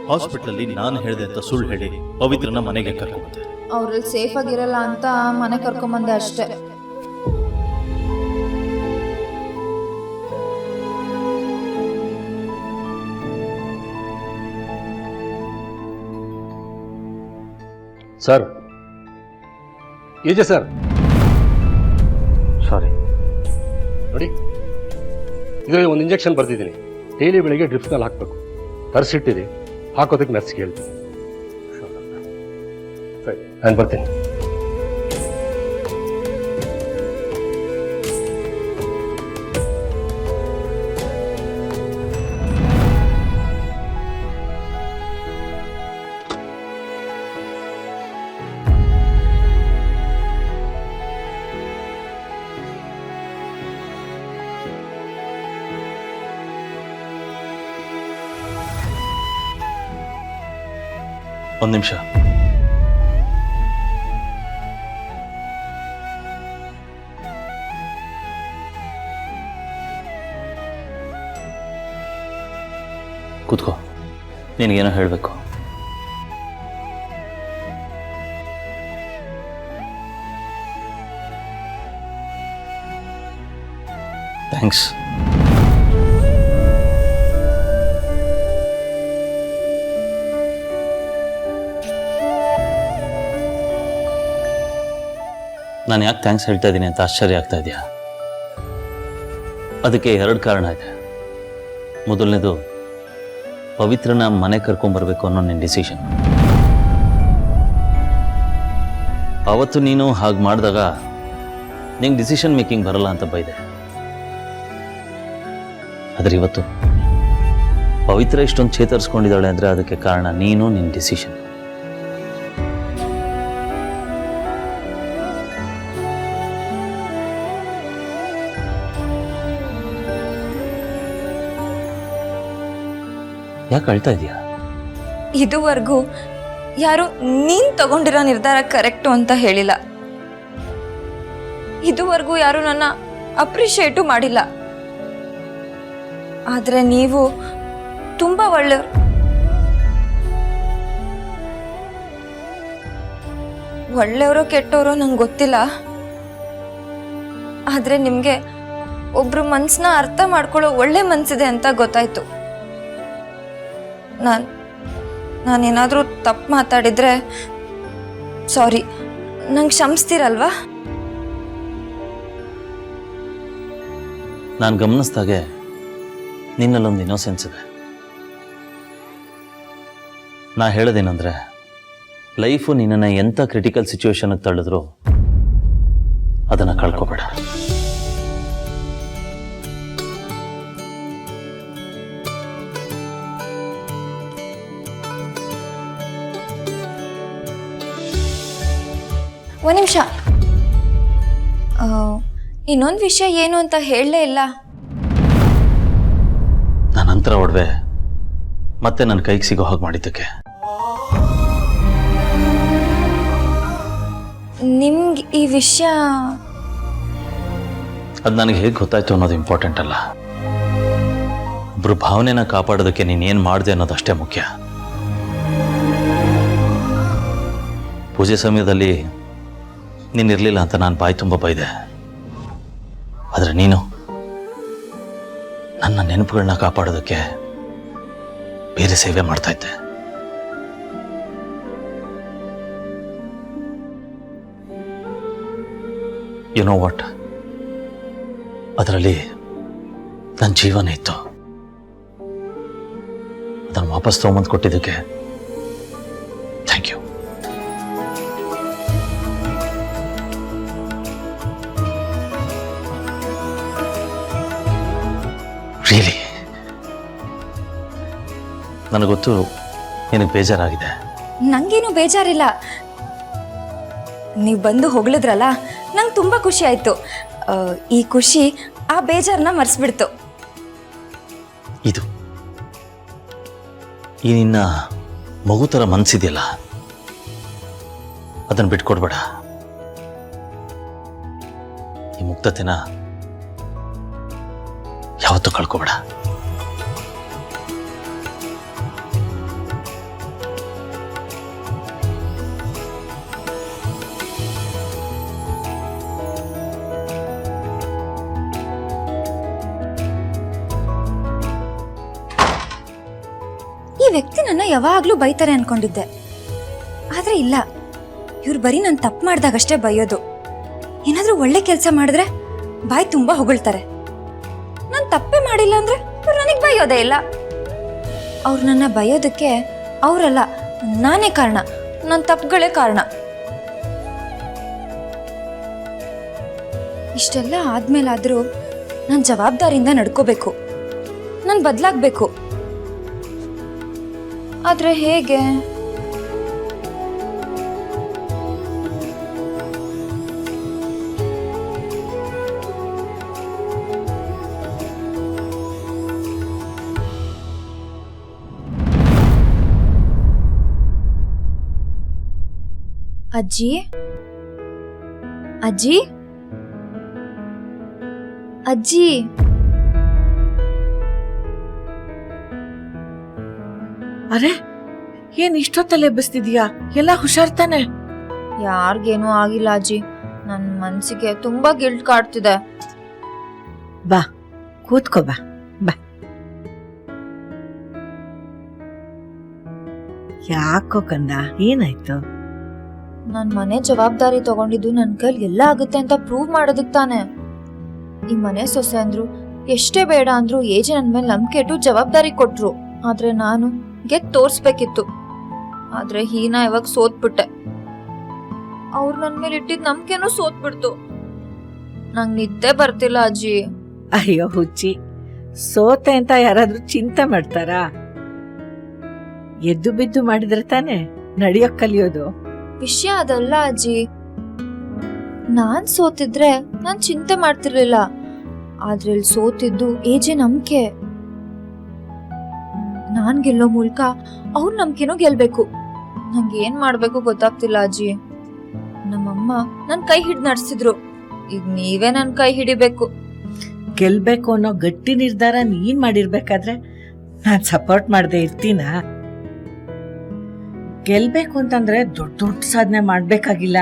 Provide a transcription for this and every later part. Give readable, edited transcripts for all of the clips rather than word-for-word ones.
ಹಾಸ್ಪಿಟಲಲ್ಲಿ ನಾನು ಹೇಳಿದೆ ಅಂತ ಸುಳ್ಳು ಹೇಳಿ ಪವಿತ್ರನ ಮನೆಗೆ ಕರ್ಕೊಂಡೆ. ಅವ್ರಲ್ಲಿ ಸೇಫ್ ಆಗಿರಲ್ಲ ಅಂತ ಮನೆ ಕರ್ಕೊಂಬಂದೆ ಅಷ್ಟೇ. ಸರ್ ಇದೆ ಸರ್. ಸಾರಿ. ನೋಡಿ, ಇದರಲ್ಲಿ ಒಂದು ಇಂಜೆಕ್ಷನ್ ಬರ್ತಿದ್ದೀನಿ. ಡೈಲಿ ಬೆಳಿಗ್ಗೆ ಡ್ರಿಪ್ಸ್ನಲ್ಲಿ ಹಾಕಬೇಕು. ತರಿಸಿಟ್ಟಿದೆ, ಹಾಕೋದಕ್ಕೆ ನರ್ಸ್ಗೆ ಹೇಳ್ತೀನಿ. ಸರಿ, ನಾನು ಬರ್ತೀನಿ. ಒಂದು ನಿಮಿಷ. ಕೂತ್ಕೋ, ನಿನಗೇನೋ ಹೇಳಬೇಕು. ಥ್ಯಾಂಕ್ಸ್. ನಾನು ಯಾಕೆ ಥ್ಯಾಂಕ್ಸ್ ಹೇಳ್ತಾ ಇದ್ದೀನಿ ಅಂತ ಆಶ್ಚರ್ಯ ಆಗ್ತಾ ಇದೆಯಾ? ಅದಕ್ಕೆ 2 ಕಾರಣ ಇದೆ. ಮೊದಲನೇದು, ಪವಿತ್ರನ ಮನೆ ಕರ್ಕೊಂಬರ್ಬೇಕು ಅನ್ನೋ ನಿನ್ನ ಡಿಸಿಷನ್. ಅವತ್ತು ನೀನು ಹಾಗೆ ಮಾಡಿದಾಗ ನಿಂಗೆ ಡಿಸಿಷನ್ ಮೇಕಿಂಗ್ ಬರಲ್ಲ ಅಂತ ಬೈದೆ. ಆದರೆ ಇವತ್ತು ಪವಿತ್ರ ಇಷ್ಟೊಂದು ಚೇತರಿಸ್ಕೊಂಡಿದ್ದಾಳೆ ಅಂದರೆ ಅದಕ್ಕೆ ಕಾರಣ ನೀನು, ನಿನ್ನ ಡಿಸಿಷನ್. ಯಾಕೆ ಅಳ್ತಾ ಇದೆಯಾ? ಇದುವರೆಗೂ ಯಾರು ನೀನ್ ತಗೊಂಡಿರೋ ನಿರ್ಧಾರ ಕರೆಕ್ಟು ಅಂತ ಹೇಳಿಲ್ಲ. ಇದುವರೆಗೂ ಯಾರು ನನ್ನ ಅಪ್ರಿಷಿಯೇಟು ಮಾಡಿಲ್ಲ. ಆದ್ರೆ ನೀವು ತುಂಬಾ ಒಳ್ಳೆಯವರು. ಒಳ್ಳೆಯವರು ಕೆಟ್ಟವರು ನಂಗೆ ಗೊತ್ತಿಲ್ಲ. ಆದ್ರೆ ನಿಮ್ಗೆ ಒಬ್ರು ಮನ್ಸನ್ನ ಅರ್ಥ ಮಾಡ್ಕೊಳ್ಳೋ ಒಳ್ಳೆ ಮನ್ಸಿದೆ ಅಂತ ಗೊತ್ತಾಯ್ತು. ನಾನೇನಾದರೂ ತಪ್ಪು ಮಾತಾಡಿದ್ರೆ ಸಾರಿ, ನಂಗೆ ಕ್ಷಮಿಸ್ತೀರಲ್ವಾ? ನಾನು ಗಮನಿಸ್ದಾಗೆ ನಿನ್ನಲ್ಲೊಂದು ಇನ್ನೋಸೆನ್ಸ್ ಇದೆ. ನಾ ಹೇಳೋದೇನೆಂದರೆ, ಲೈಫು ನಿನ್ನನ್ನು ಎಂಥ ಕ್ರಿಟಿಕಲ್ ಸಿಚುವೇಶನ್ಗೆ ತಳ್ಳಿದ್ರು ಅದನ್ನು ಕಳ್ಕೊಬೇಡ. ಒಂದು ನಿಮಿಷ, ಇನ್ನೊಂದು ವಿಷಯ ಏನು ಅಂತ ಹೇಳಲೇ ಇಲ್ಲ. ನನ್ನ ಅಂತರ ಒಡವೆ ಮತ್ತೆ ನನ್ನ ಕೈಗೆ ಸಿಗೋ ಹಾಗೆ ಮಾಡಿದ್ದಕ್ಕೆ ನಿಮ್ಗೆ ಈ ವಿಷಯ ಅದು ನನಗೆ ಹೇಗೆ ಗೊತ್ತಾಯ್ತು ಅನ್ನೋದು ಇಂಪಾರ್ಟೆಂಟ್ ಅಲ್ಲ. ಒಬ್ಬರು ಭಾವನೆನ ಕಾಪಾಡೋದಕ್ಕೆ ನೀನೇನು ಮಾಡಿದೆ ಅನ್ನೋದಷ್ಟೇ ಮುಖ್ಯ. ಪೂಜೆ ಸಮಯದಲ್ಲಿ ನೀನಿರಲಿಲ್ಲ ಅಂತ ನಾನು ಬಾಯಿ ತುಂಬ ಬೈದೆ. ಆದರೆ ನೀನು ನನ್ನ ನೆನಪುಗಳನ್ನ ಕಾಪಾಡೋದಕ್ಕೆ ಬೇರೆ ಸೇವೆ ಮಾಡ್ತಾ ಇದ್ದೆ. ಯು ನೋ ವಾಟ್, ಅದರಲ್ಲಿ ನನ್ನ ಜೀವನ ಇತ್ತು. ಅದನ್ನು ವಾಪಸ್ ತಗೊಂಬಂದು ಕೊಟ್ಟಿದ್ದಕ್ಕೆ ಥ್ಯಾಂಕ್ ಯು. ರಿಯಲಿ ನನಗೊತ್ತು ನಿನಗೆ ಬೇಜಾರಾಗಿದೆ. ನಂಗೇನು ಬೇಜಾರಿಲ್ಲ. ನೀವು ಬಂದು ಹೊಗಳಿದ್ರಲ್ಲ, ನಂಗೆ ತುಂಬ ಖುಷಿ ಆಯಿತು. ಈ ಖುಷಿ ಆ ಬೇಜಾರನ್ನ ಮರೆಸ್ಬಿಡ್ತು. ಇದು ಈ ನಿನ್ನ ಮಗು ಥರ ಮನಸ್ಸಿದೆಯಲ್ಲ, ಅದನ್ನು ಬಿಟ್ಕೊಡ್ಬೇಡ. ಈ ಮುಕ್ತತೆನ ಯಾವತ್ತೂ ಕಳ್ಕೊಬೇಡ. ವ್ಯಕ್ತಿ ನನ್ನ ಯಾವಾಗ್ಲೂ ಬೈತಾರೆ ಅನ್ಕೊಂಡಿದ್ದೆ. ಆದ್ರೆ ಇಲ್ಲ, ಇವ್ರು ಬರೀ ನಾನು ತಪ್ಪು ಮಾಡ್ದಾಗಷ್ಟೇ ಬೈಯೋದು. ಏನಾದ್ರೂ ಒಳ್ಳೆ ಕೆಲಸ ಮಾಡಿದ್ರೆ ಬಾಯಿ ತುಂಬಾ ಹೊಗಳ್ತಾರೆ. ನಾನು ತಪ್ಪೇ ಮಾಡಿಲ್ಲ ಅಂದ್ರೆ ಇವ್ರು ನನಗೆ ಬೈಯೋದೇ ಇಲ್ಲ. ಅವ್ರು ನನ್ನ ಬೈಯೋದಕ್ಕೆ ಅವರಲ್ಲ, ನಾನೇ ಕಾರಣ. ನನ್ನ ತಪ್ಪುಗಳೇ ಕಾರಣ. ಇಷ್ಟೆಲ್ಲ ಆದ್ಮೇಲಾದ್ರೂ ನಾನು ಜವಾಬ್ದಾರಿಯಿಂದ ನಡ್ಕೋಬೇಕು. ನಾನು ಬದಲಾಗಬೇಕು. ಆದ್ರೆ ಹೇಗೆ? ಅಜ್ಜಿ, ಅಜ್ಜಿ, ಅಜ್ಜಿ. ಅರೆ, ಏನ್ ಇಷ್ಟೊತ್ತಲ್ಲಿ ಎಬ್ಬಿಸ್ತಿದ್ಯಾ? ಎಲ್ಲ ಹುಷಾರ್ ತಾನೆ? ಯಾರಿಗೇನೂ ಆಗಿಲ್ಲ ಅಜ್ಜಿ. ನನ್ನ ಮನ್ಸಿಗೆ ತುಂಬಾ ಗಿಲ್ಟ್ ಕಾಡ್ತಿದೆ. ಬಾ, ಕೂತ್ಕೋ ಬಾ. ಬಾ. ಯಾಕೋ ಕಂದ, ಏನಾಯ್ತು? ನನ್ ಮನೆ ಜವಾಬ್ದಾರಿ ತಗೊಂಡಿದ್ದು ನನ್ ಕೈಲಿ ಎಲ್ಲ ಆಗುತ್ತೆ ಅಂತ ಪ್ರೂವ್ ಮಾಡೋದಕ್ ತಾನೆ. ಈ ಮನೆ ಸೊಸೆ ಅಂದ್ರು, ಎಷ್ಟೇ ಬೇಡ ಅಂದ್ರು ಏಜೆ ನನ್ ಮೇಲೆ ನಂಬಿಕೆ ಇಟ್ಟು ಜವಾಬ್ದಾರಿ ಕೊಟ್ರು. ಆದ್ರೆ ನಾನು ಗೆದ್ದು ತೋರ್ಸ್ಬೇಕಿತ್ತು. ಆದ್ರೆ ಹೀನಾ ಇವಾಗ ಸೋತ್ಬಿಟ್ಟೆ. ಅವ್ರು ನನ್ ಮೇಲೆ ಇಟ್ಟಿದ್ ನಂಬಿಕೆನೂ ಸೋತ್ಬಿಡ್ತು. ನಂಗ್ ನಿದ್ದೆ ಬರ್ತಿಲ್ಲ ಅಜ್ಜಿ. ಅಯ್ಯೋ ಹುಚ್ಚಿ, ಸೋತೆ ಅಂತ ಯಾರಾದ್ರೂ ಚಿಂತೆ ಮಾಡ್ತಾರಾ? ಎದ್ದು ಬಿದ್ದು ಮಾಡಿದ್ರೆ ತಾನೆ ನಡೆಯೋಕ್ ಕಲಿಯೋದು. ವಿಷಯ ಅದಲ್ಲ ಅಜ್ಜಿ. ನಾನ್ ಸೋತಿದ್ರೆ ನಾನ್ ಚಿಂತೆ ಮಾಡ್ತಿರ್ಲಿಲ್ಲ. ಆದ್ರೆ ಇಲ್ಲಿ ಸೋತಿದ್ದು ಏಜೆ ನಂಬಿಕೆ. ನಾನ್ ಗೆಲ್ಲೋ ಮೂಲಕ ಅವ್ರ ನಂಬಿಕೆನೂ ಗೆಲ್ಬೇಕು. ನಂಗೆ ಏನ್ ಮಾಡ್ಬೇಕು ಗೊತ್ತಾಗ್ತಿಲ್ಲ ಅಜ್ಜಿ. ನಮ್ಮಮ್ಮ ನನ್ ಕೈ ಹಿಡ್ದು ನಡೆಸಿದ್ರು. ಈಗ ನೀವೇ ನನ್ ಕೈ ಹಿಡಿಬೇಕು. ಗೆಲ್ಬೇಕು ಅನ್ನೋ ಗಟ್ಟಿ ನಿರ್ಧಾರ ನೀನ್ ಮಾಡಿರ್ಬೇಕಾದ್ರೆ ನಾನ್ ಸಪೋರ್ಟ್ ಮಾಡದೆ ಇರ್ತೀನ? ಗೆಲ್ಬೇಕು ಅಂತಂದ್ರೆ ದೊಡ್ಡ ದೊಡ್ಡ ಸಾಧನೆ ಮಾಡ್ಬೇಕಾಗಿಲ್ಲ.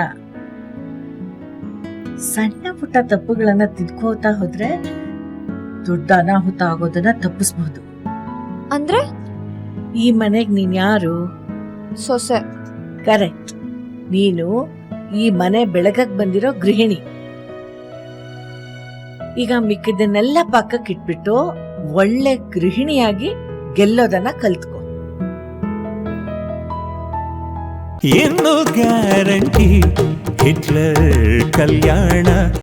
ಸಣ್ಣ ಪುಟ್ಟ ತಪ್ಪುಗಳನ್ನ ತಿದ್ಕೋತಾ ಹೋದ್ರೆ ದೊಡ್ಡ ಅನಾಹುತ ಆಗೋದನ್ನ ತಪ್ಪಿಸ್ಬಹುದು. ಅಂದ್ರೆ ಈ ಮನೆಗ್ ನೀನ್ ಯಾರು? ಸೊಸೆ. ಕರೆಕ್ಟ್. ನೀನು ಈ ಮನೆ ಬೆಳಗಕ್ ಬಂದಿರೋ ಗೃಹಿಣಿ. ಈಗ ಮಿಕ್ಕಿದ್ದನ್ನೆಲ್ಲ ಪಕ್ಕಕ್ಕೆ ಇಟ್ಬಿಟ್ಟು ಒಳ್ಳೆ ಗೃಹಿಣಿಯಾಗಿ ಗೆಲ್ಲೋದನ್ನ ಕಲ್ತ್ಕೊ. ಏನು ಗ್ಯಾರಂಟಿ ಹಿಟ್ಲರ್ ಕಲ್ಯಾಣ